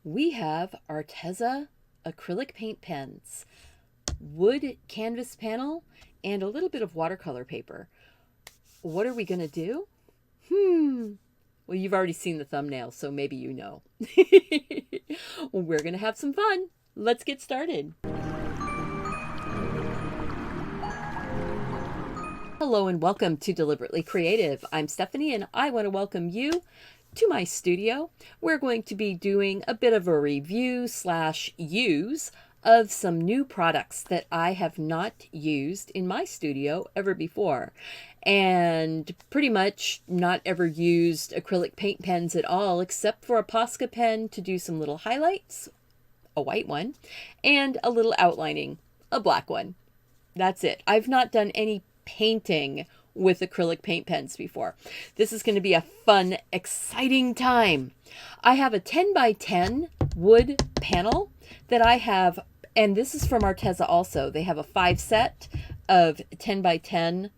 we have Arteza Acrylic Paint Pens, wood canvas panel, and a little bit of watercolor paper. What are we going to do? Well, you've already seen the thumbnail, so maybe you know. We're going to have some fun. Let's get started. Hello and welcome to Deliberately Creative. I'm Stephanie and I want to welcome you to my studio. We're going to be doing a bit of a review / use of some new products that I have not used in my studio ever before, and pretty much not ever used acrylic paint pens at all, except for a POSCA pen to do some little highlights, a white one, and a little outlining, a black one. That's it. I've not done any painting with acrylic paint pens before. This is going to be a fun, exciting time. I have a 10 by 10 wood panel that I have, and this is from Arteza also. They have a 5 set of 10 by 10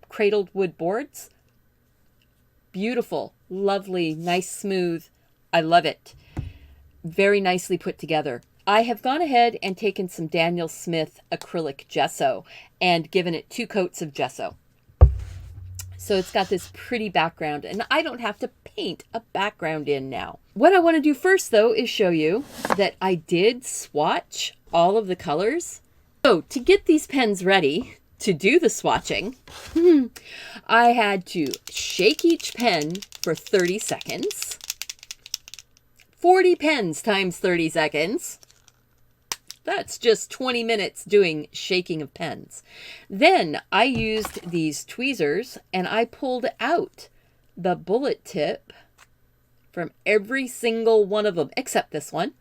cradled wood boards. Beautiful, lovely, nice, smooth. I love it. Very nicely put together. I have gone ahead and taken some Daniel Smith acrylic gesso and given it 2 coats of gesso. So it's got this pretty background, and I don't have to paint a background in now. What I want to do first, though, is show you that I did swatch all of the colors. So to get these pens ready to do the swatching, I had to shake each pen for 30 seconds. 40 pens times 30 seconds. That's just 20 minutes doing shaking of pens. Then I used these tweezers and I pulled out the bullet tip from every single one of them, except this one,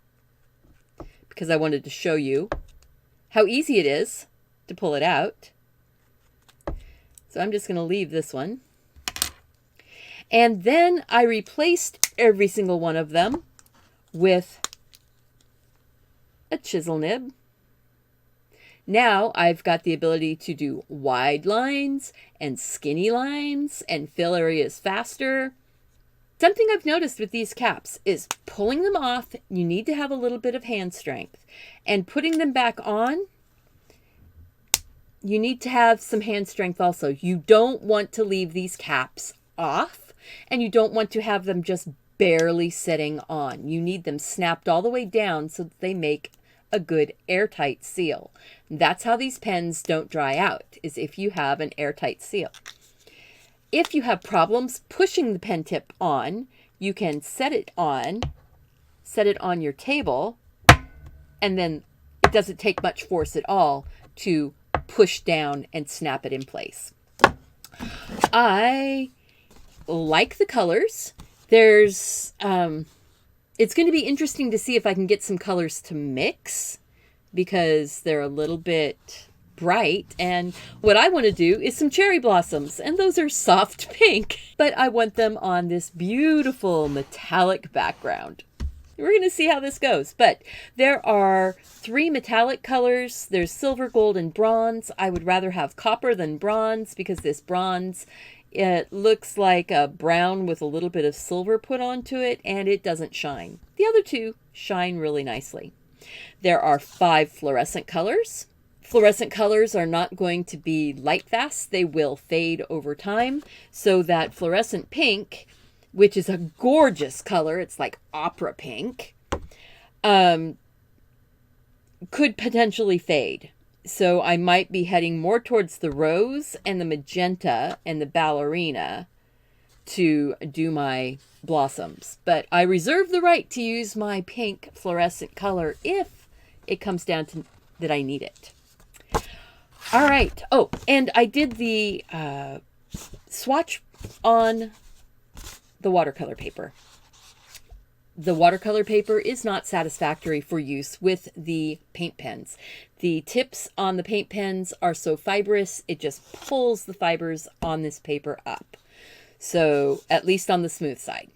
because I wanted to show you how easy it is to pull it out. So I'm just going to leave this one. And then I replaced every single one of them with a chisel nib. Now I've got the ability to do wide lines and skinny lines and fill areas faster. Something I've noticed with these caps is pulling them off, you need to have a little bit of hand strength, and putting them back on, you need to have some hand strength also. You don't want to leave these caps off, and you don't want to have them just barely sitting on. You need them snapped all the way down so that they make a good airtight seal. That's how these pens don't dry out, is if you have an airtight seal. If you have problems pushing the pen tip on, you can set it on your table, and then it doesn't take much force at all to push down and snap it in place. I like the colors. There's it's going to be interesting to see if I can get some colors to mix, because they're a little bit bright, and what I want to do is some cherry blossoms, and those are soft pink, but I want them on this beautiful metallic background. We're going to see how this goes, but there are 3 metallic colors. There's silver, gold, and bronze. I would rather have copper than bronze, because this bronze, it looks like a brown with a little bit of silver put onto it, and it doesn't shine. The other 2 shine really nicely. There are 5 fluorescent colors. Fluorescent colors are not going to be light fast. They will fade over time. So that fluorescent pink, which is a gorgeous color, it's like opera pink, could potentially fade. So I might be heading more towards the rose and the magenta and the ballerina to do my blossoms. But I reserve the right to use my pink fluorescent color if it comes down to that I need it. All right. Oh, and I did the swatch on the watercolor paper. The watercolor paper is not satisfactory for use with the paint pens. The tips on the paint pens are so fibrous, it just pulls the fibers on this paper up. So, at least on the smooth side.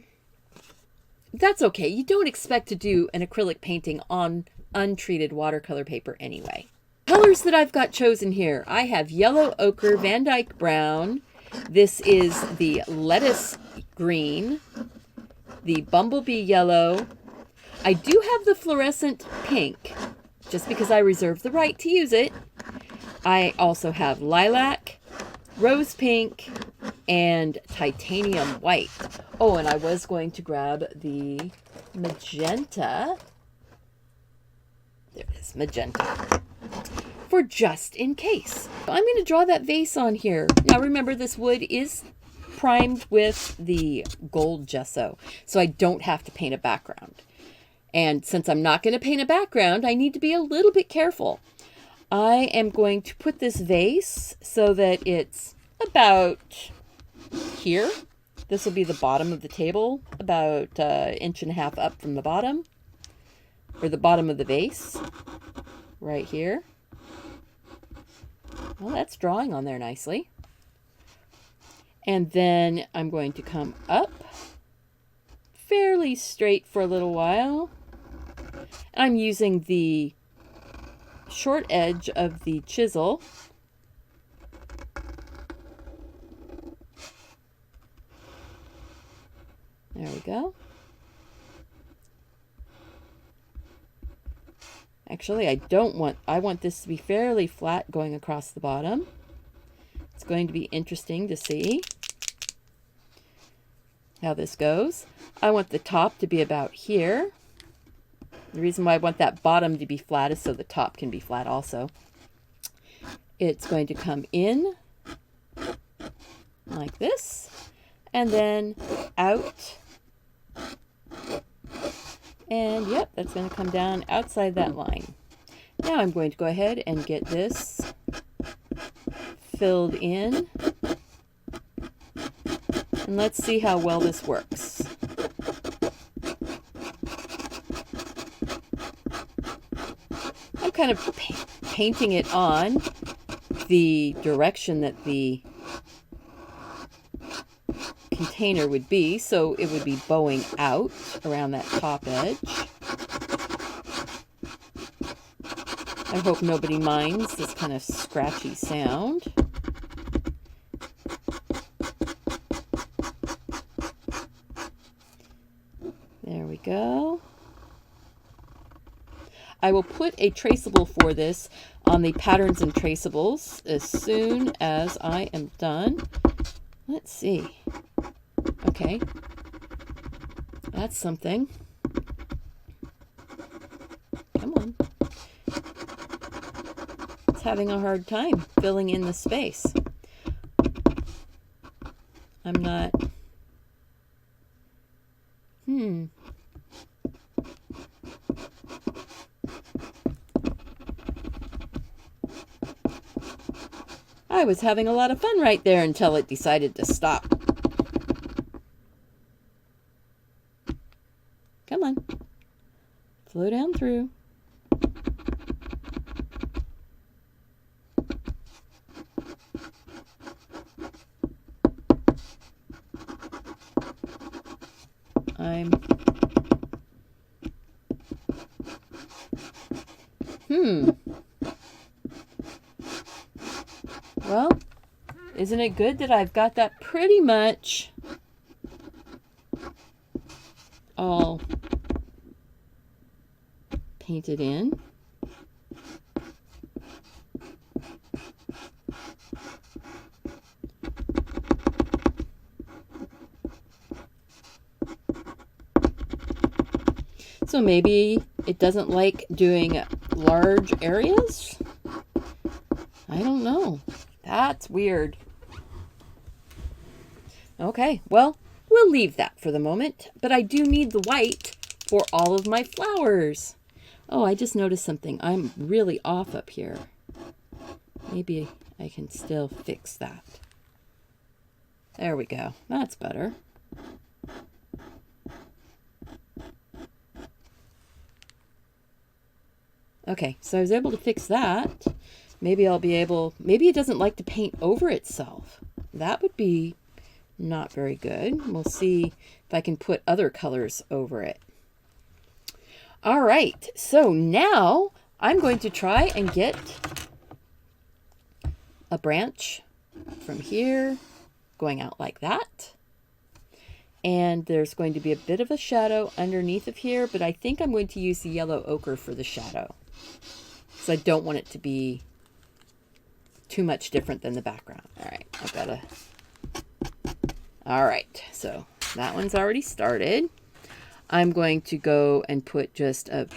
That's okay. You don't expect to do an acrylic painting on untreated watercolor paper anyway. Colors that I've got chosen here. I have yellow ochre, Van Dyke brown. This is the lettuce green, the bumblebee yellow, I do have the fluorescent pink, just because I reserve the right to use it. I also have lilac, rose pink, and titanium white. Oh, and I was going to grab the magenta. There it is, magenta. For just in case. I'm going to draw that vase on here. Now remember, this wood is primed with the gold gesso, so I don't have to paint a background. And since I'm not going to paint a background, I need to be a little bit careful. I am going to put this vase so that it's about here. This will be the bottom of the table, about 1.5 inches up from the bottom, or the bottom of the vase, right here. Well, that's drawing on there nicely. And then I'm going to come up fairly straight for a little while. I'm using the short edge of the chisel. There we go. Actually, I want this to be fairly flat going across the bottom. It's going to be interesting to see how this goes. I want the top to be about here. The reason why I want that bottom to be flat is so the top can be flat also. It's going to come in like this, and then out. And yep, that's going to come down outside that line. Now I'm going to go ahead and get this filled in. And let's see how well this works. I'm kind of painting it on the direction that the container would be, so it would be bowing out around that top edge. I hope nobody minds this kind of scratchy sound. There we go. I will put a traceable for this on the Patterns and Traceables as soon as I am done. Let's see. Okay, that's something. Come on. It's having a hard time filling in the space. I'm not... I was having a lot of fun right there until it decided to stop. Come on. Flow down through. Well, isn't it good that I've got that pretty much all painted in? So maybe it doesn't like doing large areas? I don't know. That's weird. Okay, well, we'll leave that for the moment, but I do need the white for all of my flowers. Oh, I just noticed something. I'm really off up here. Maybe I can still fix that. There we go. That's better. Okay, so I was able to fix that. Maybe I'll be able... Maybe it doesn't like to paint over itself. That would be not very good. We'll see if I can put other colors over it. All right, so now I'm going to try and get a branch from here going out like that. And there's going to be a bit of a shadow underneath of here, but I think I'm going to use the yellow ochre for the shadow. So I don't want it to be too much different than the background. All right, I've got to... All right, so that one's already started. I'm going to go and put just a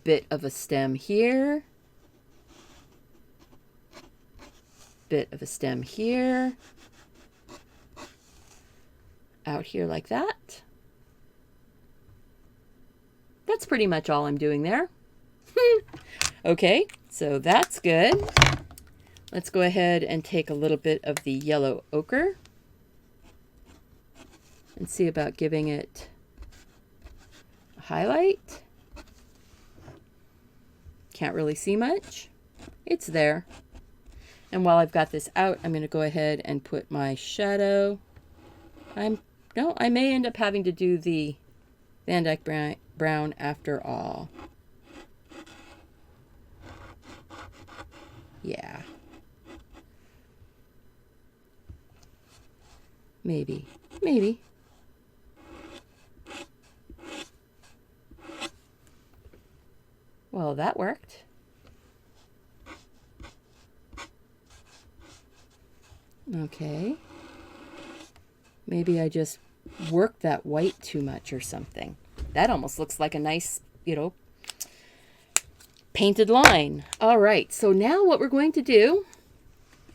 bit of a stem here. Bit of a stem here. Out here like that. That's pretty much all I'm doing there. Okay, so that's good. Let's go ahead and take a little bit of the yellow ochre and see about giving it a highlight. Can't really see much. It's there. And while I've got this out, I'm going to go ahead and put my shadow. I may end up having to do the Van Dyke brown after all. Yeah. Maybe. Well, that worked. Okay. Maybe I just worked that white too much or something. That almost looks like a nice, painted line. All right, so now what we're going to do,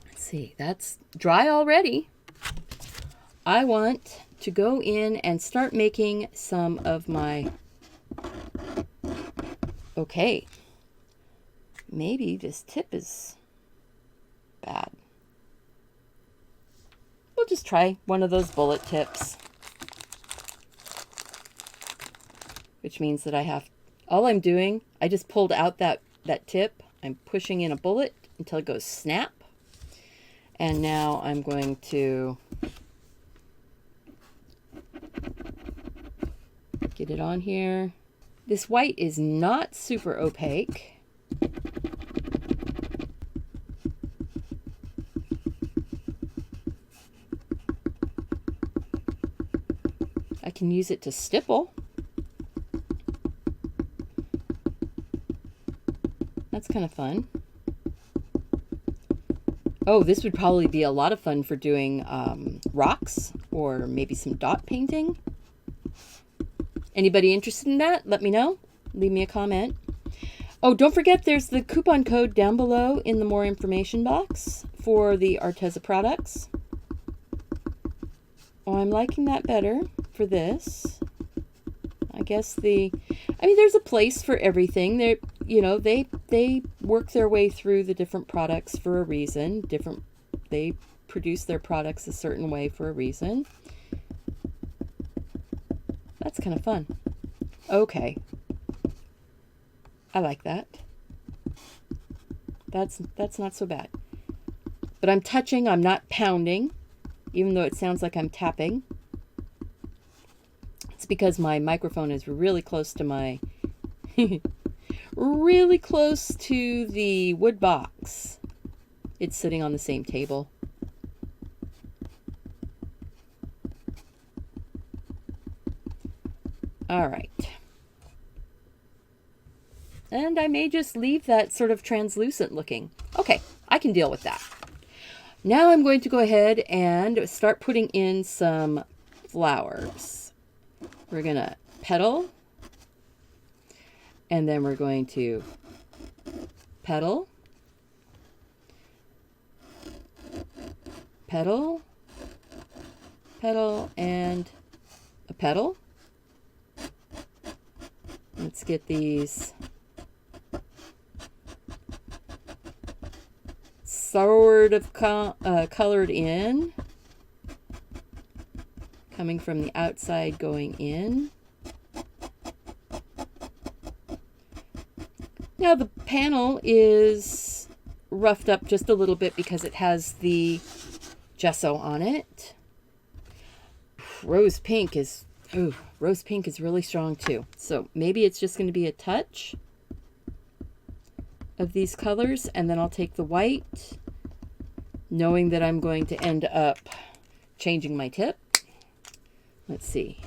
let's see, that's dry already. I want to go in and start making some of my, okay, maybe this tip is bad. We'll just try one of those bullet tips. Which means that all I'm doing, I just pulled out that tip. I'm pushing in a bullet until it goes snap. And now I'm going to get it on here. This white is not super opaque. I can use it to stipple. That's kind of fun. Oh, this would probably be a lot of fun for doing rocks or maybe some dot painting. Anybody interested in that? Let me know. Leave me a comment. Oh, don't forget there's the coupon code down below in the more information box for the Arteza products. Oh, I'm liking that better for this. I guess there's a place for everything. They work their way through the different products for a reason. They produce their products a certain way for a reason. That's kind of fun. Okay. I like that. That's not so bad. But I'm touching, I'm not pounding, even though it sounds like I'm tapping. It's because my microphone is really close to my really close to the wood box. It's sitting on the same table. All right. And I may just leave that sort of translucent looking. Okay, I can deal with that. Now I'm going to go ahead and start putting in some flowers. We're going to petal. And then we're going to petal. Petal. Petal and a petal. Let's get these sort of colored in, coming from the outside going in. Now the panel is roughed up just a little bit because it has the gesso on it. Rose pink is really strong too. So maybe it's just going to be a touch of these colors, and then I'll take the white, knowing that I'm going to end up changing my tip. Let's see.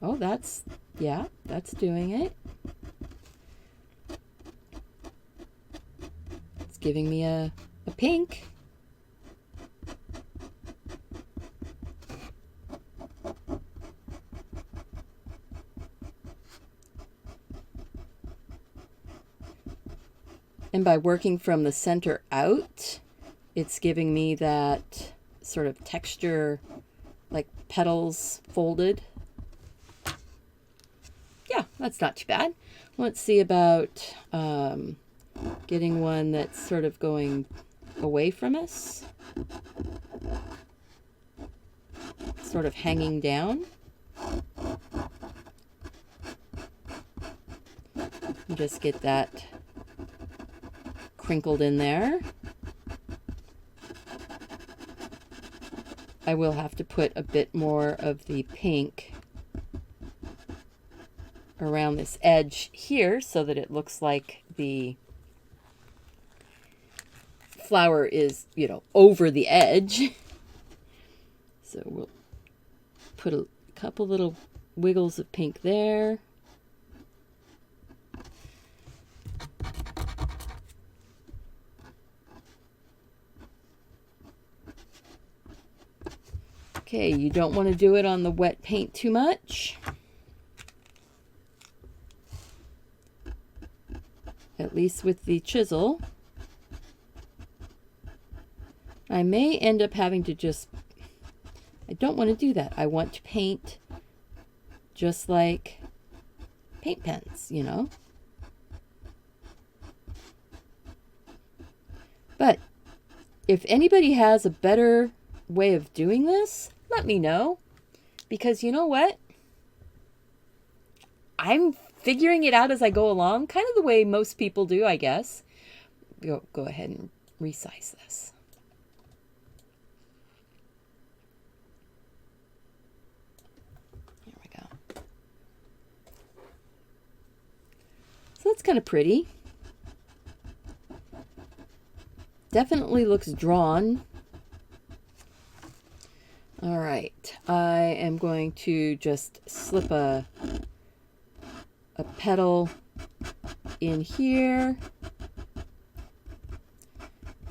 Oh, yeah, that's doing it. It's giving me a pink. And by working from the center out, it's giving me that sort of texture, like petals folded. Yeah, that's not too bad. Let's see about getting one that's sort of going away from us. Sort of hanging down. Just get that crinkled in there. I will have to put a bit more of the pink around this edge here so that it looks like the flower is, you know, over the edge. So we'll put a couple little wiggles of pink there. Okay, you don't want to do it on the wet paint too much. At least with the chisel. I may end up having to just, I don't want to do that. I want to paint just like paint pens, you know. But if anybody has a better way of doing this, let me know, because you know what? I'm figuring it out as I go along, kind of the way most people do, I guess. Go ahead and resize this. There we go. So that's kind of pretty. Definitely looks drawn. All right, I am going to just slip a petal in here,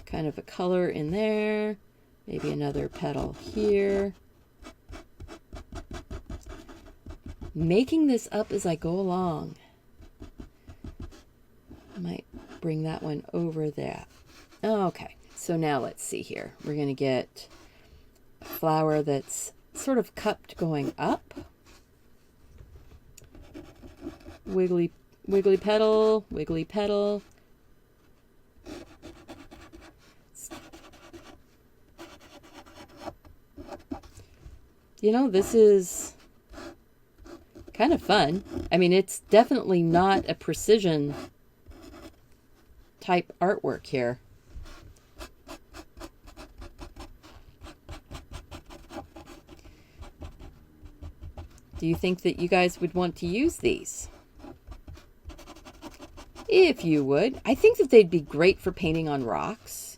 kind of a color in there, maybe another petal here. Making this up as I go along. I might bring that one over there. Okay, so now let's see here. We're going to get flower that's sort of cupped going up. Wiggly petal, wiggly petal. You know, this is kind of fun. I mean, it's definitely not a precision type artwork here. Do you think that you guys would want to use these? If you would, I think that they'd be great for painting on rocks.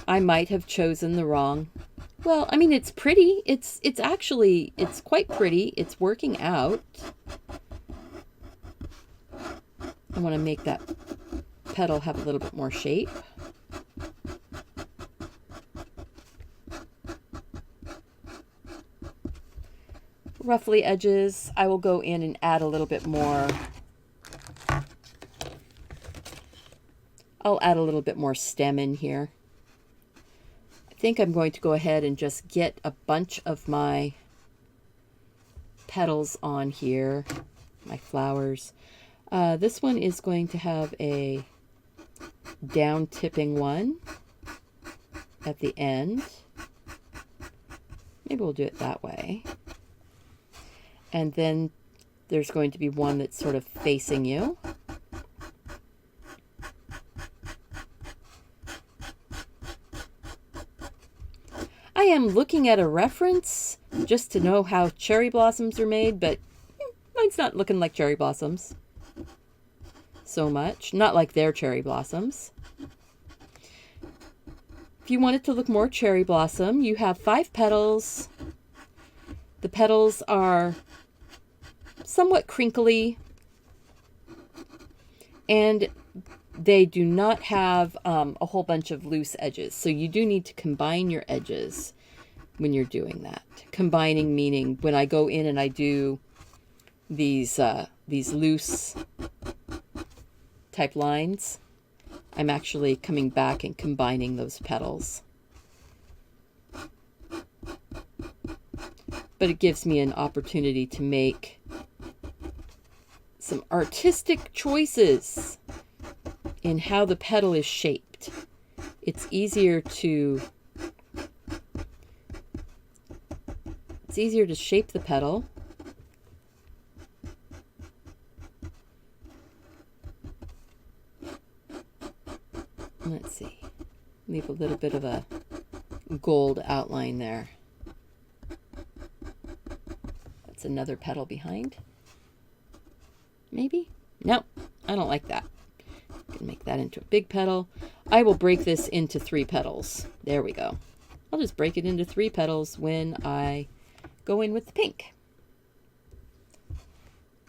I might have chosen the wrong. Well, I mean, it's pretty. It's actually, it's quite pretty. It's working out. I want to make that petal have a little bit more shape. Roughly edges, I will go in and add a little bit more. I'll add a little bit more stem in here. I think I'm going to go ahead and just get a bunch of my petals on here, my flowers. This one is going to have a down tipping one at the end. Maybe we'll do it that way. And then there's going to be one that's sort of facing you. I am looking at a reference just to know how cherry blossoms are made, but mine's not looking like cherry blossoms so much. Not like their cherry blossoms. If you want it to look more cherry blossom, you have 5 petals. The petals are somewhat crinkly, and they do not have a whole bunch of loose edges. So you do need to combine your edges when you're doing that. Combining meaning when I go in and I do these loose type lines, I'm actually coming back and combining those petals. But it gives me an opportunity to make some artistic choices in how the petal is shaped. It's easier to shape the petal. Let's see. Leave a little bit of a gold outline there. That's another petal behind. Maybe? No, I don't like that. I can make that into a big petal. I will break this into 3 petals. There we go. I'll just break it into 3 petals when I go in with the pink.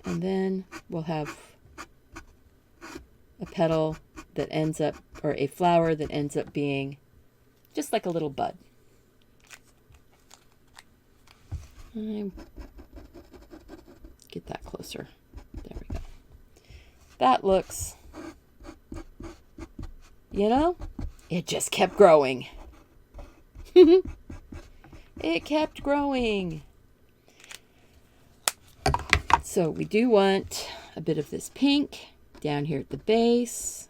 And then we'll have a petal that ends up, or a flower that ends up being just like a little bud. Get that closer. There we go. That looks, you know, it just kept growing. It kept growing. So we do want a bit of this pink down here at the base.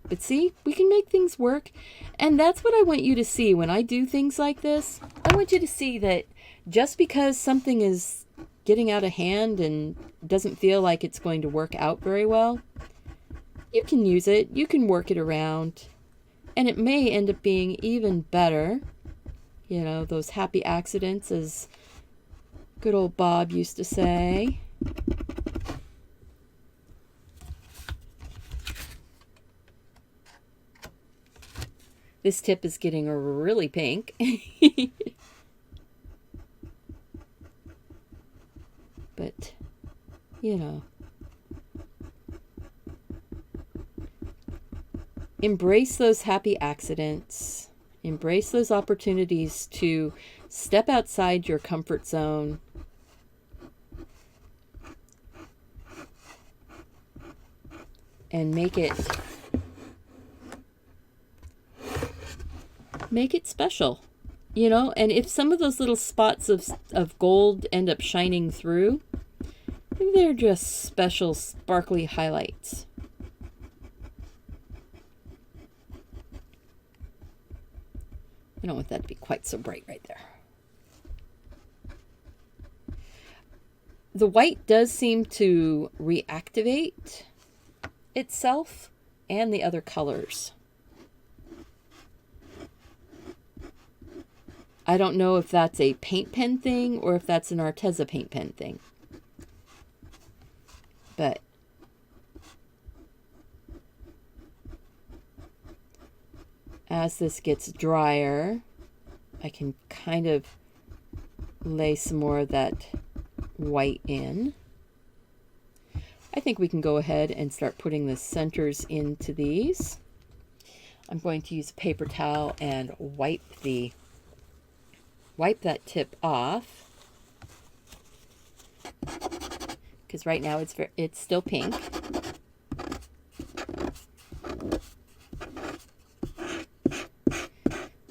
But see, we can make things work. And that's what I want you to see when I do things like this. I want you to see that just because something is getting out of hand and doesn't feel like it's going to work out very well, you can use it, you can work it around, and it may end up being even better. You know, those happy accidents, as good old Bob used to say. This tip is getting really pink. But, you know, embrace those happy accidents. Embrace those opportunities to step outside your comfort zone. And make it special, you know. And if some of those little spots of gold end up shining through, they're just special sparkly highlights. I don't want that to be quite so bright right there. The white does seem to reactivate itself and the other colors. I don't know if that's a paint pen thing or if that's an Arteza paint pen thing. But as this gets drier, I can kind of lay some more of that white in. I think we can go ahead and start putting the centers into these. I'm going to use a paper towel and wipe that tip off, because right now it's still pink.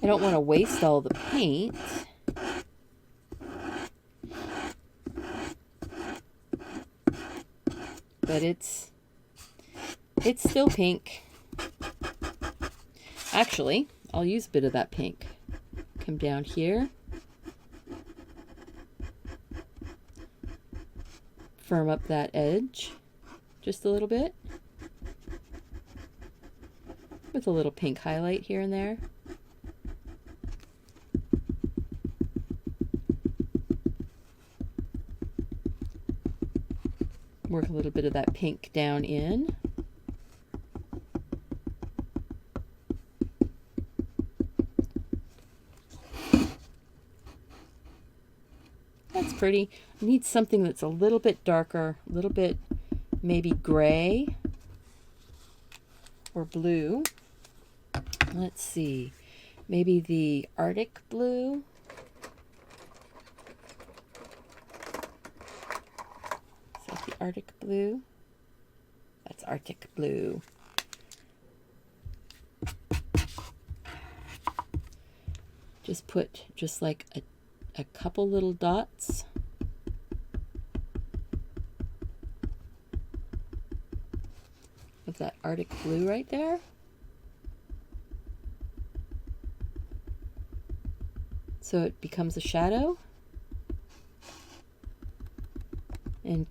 I don't want to waste all the paint. But it's still pink. Actually, I'll use a bit of that pink. Come down here. Firm up that edge just a little bit. With a little pink highlight here and there. Work a little bit of that pink down in. That's pretty. I need something that's a little bit darker, a little bit maybe gray or blue. Let's see, maybe the Arctic blue. Is that the Arctic blue? That's Arctic blue. Just put just like a couple little dots. Of that Arctic blue right there. So it becomes a shadow. And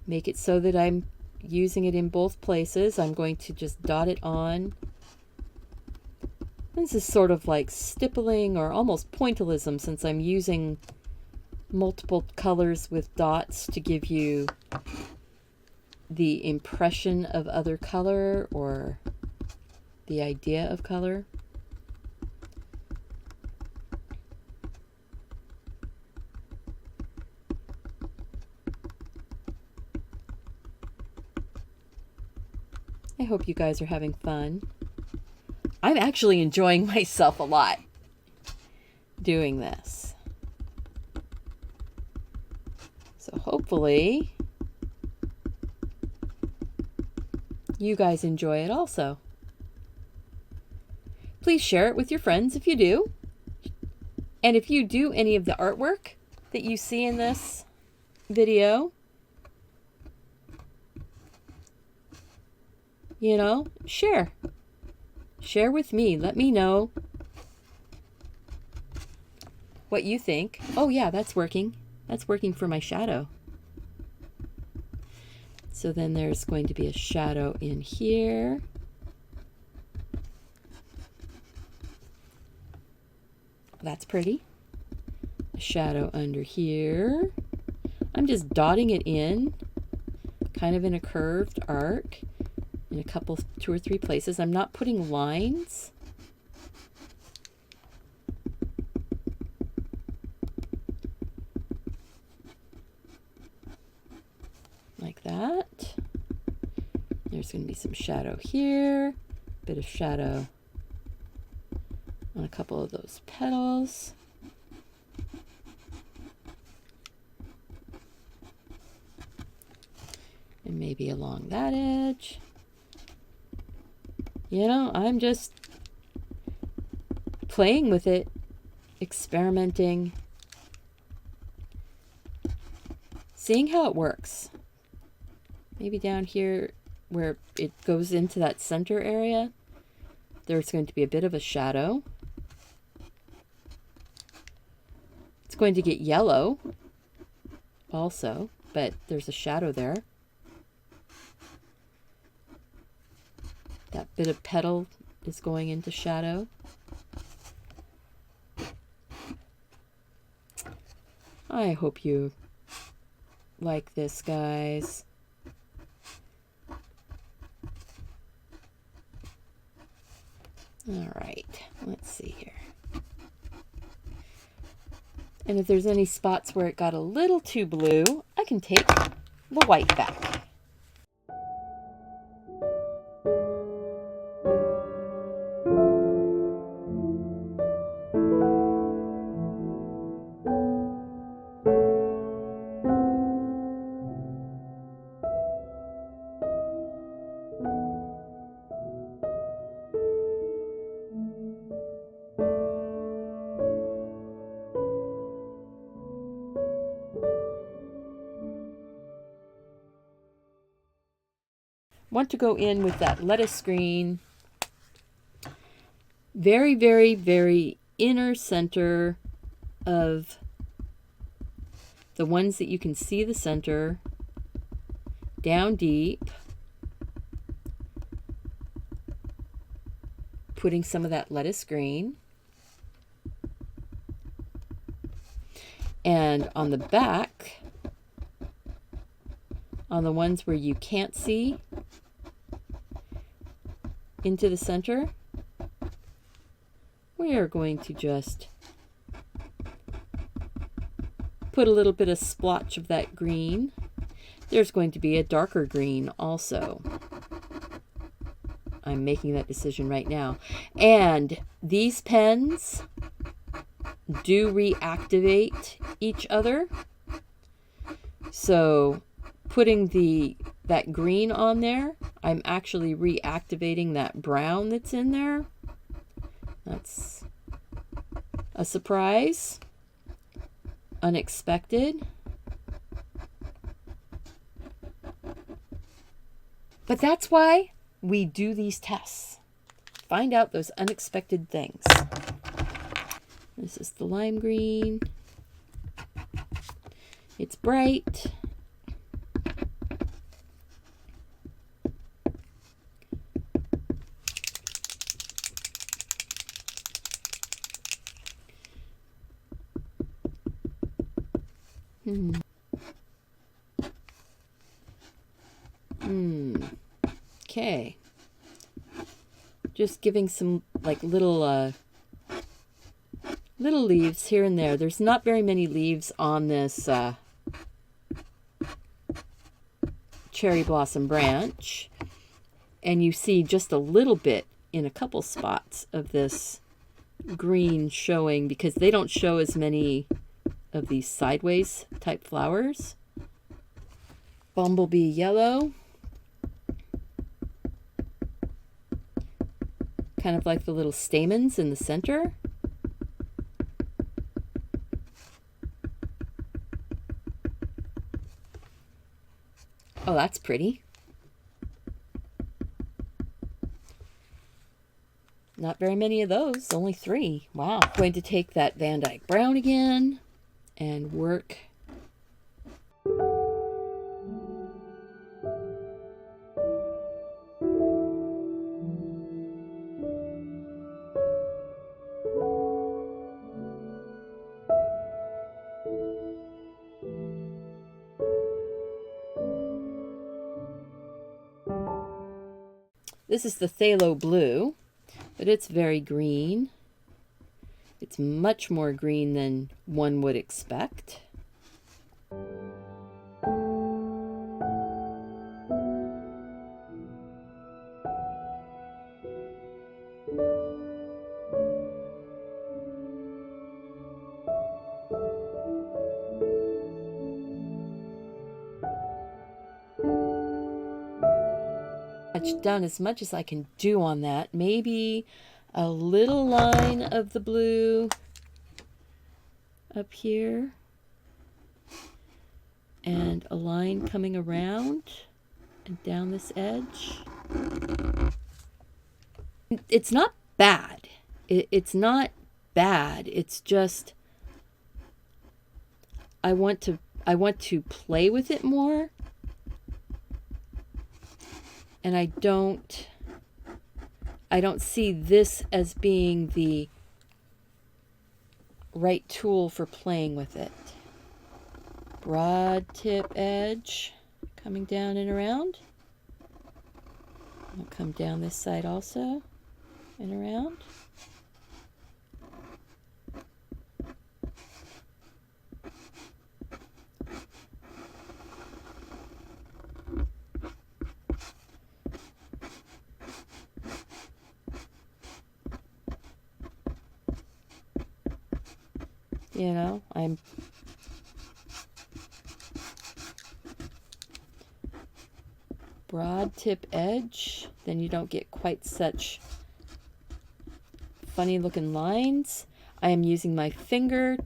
make it so that I'm using it in both places. I'm going to just dot it on. This is sort of like stippling or almost pointillism, since I'm using multiple colors with dots to give you the impression of other color or the idea of color. I hope you guys are having fun. I'm actually enjoying myself a lot doing this. So hopefully you guys enjoy it also. Please share it with your friends if you do. And if you do any of the artwork that you see in this video, you know, share. Share with me. Let me know what you think. Oh yeah, that's working. That's working for my shadow. So then there's going to be a shadow in here. That's pretty. A shadow under here. I'm just dotting it in, kind of in a curved arc. In a couple, 2 or 3 places. I'm not putting lines. Like that. There's going to be some shadow here. A bit of shadow on a couple of those petals. And maybe along that edge. You know, I'm just playing with it, experimenting, seeing how it works. Maybe down here where it goes into that center area, there's going to be a bit of a shadow. It's going to get yellow also, but there's a shadow there. That bit of petal is going into shadow. I hope you like this, guys. All right, let's see here. And if there's any spots where it got a little too blue, I can take the white back. want to go in with that lettuce green. Very, very, very inner center of the ones that you can see the center. Down deep. Putting some of that lettuce green. And on the back, on the ones where you can't see into the center, we are going to just put a little bit of splotch of that green. There's going to be a darker green also. I'm making that decision right now. And these pens do reactivate each other. So putting that green on there, I'm actually reactivating that brown that's in there. That's a surprise. Unexpected. But that's why we do these tests. Find out those unexpected things. This is the lime green. It's bright. Okay. Just giving some like little leaves here and there. There's not very many leaves on this cherry blossom branch. And you see just a little bit in a couple spots of this green showing because they don't show as many of these sideways type flowers. Bumblebee yellow. Kind of like the little stamens in the center. Oh, that's pretty. Not very many of those, only 3. Wow. I'm going to take that Van Dyke brown again and work. This is the Phthalo Blue, but it's very green. It's much more green than one would expect. Done as much as I can do on that. Maybe a little line of the blue up here and a line coming around and down this edge. It's not bad. It's not bad. It's just I want to play with it more. And I don't see this as being the right tool for playing with it. Broad tip edge coming down and around. I'll come down this side also and around. You know, I'm broad tip edge, then you don't get quite such funny looking lines. I am using my finger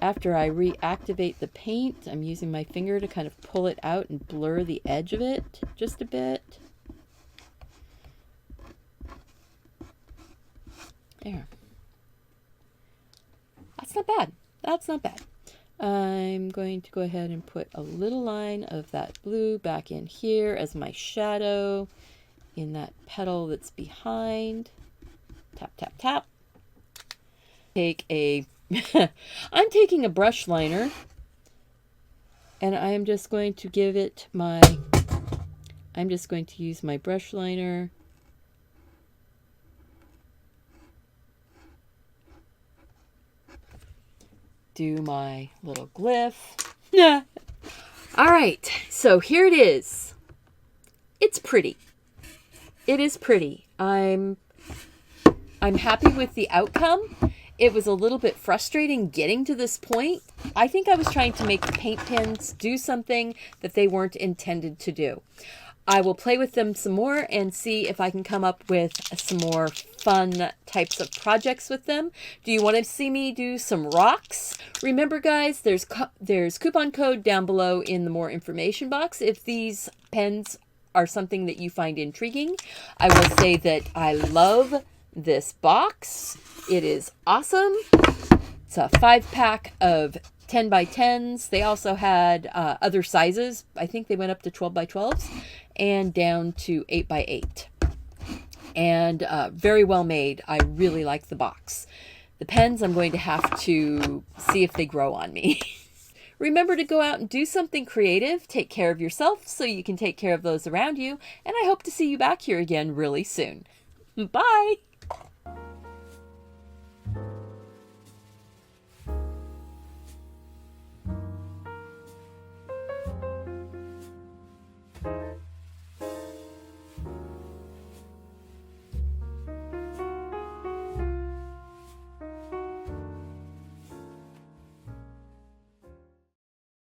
after I reactivate the paint. I'm using my finger to kind of pull it out and blur the edge of it just a bit. There. That's not bad. That's not bad. I'm going to go ahead and put a little line of that blue back in here as my shadow in that petal that's behind. Tap, tap, tap. Take a, I'm taking a brush liner and I'm just going to give it my, I'm just going to use my brush liner do my little glyph. Yeah. All right, so here it is. It's pretty. It is pretty. I'm happy with the outcome. It was a little bit frustrating getting to this point. I think I was trying to make the paint pens do something that they weren't intended to do. I will play with them some more and see if I can come up with some more fun types of projects with them. Do you want to see me do some rocks? Remember, guys, there's coupon code down below in the more information box. If these pens are something that you find intriguing, I will say that I love this box. It is awesome. It's a 5-pack of 10 by 10s. They also had other sizes. I think they went up to 12 by 12s and down to 8 by 8. And very well made. I really like the box. The pens, I'm going to have to see if they grow on me. Remember to go out and do something creative. Take care of yourself so you can take care of those around you. And I hope to see you back here again really soon. Bye!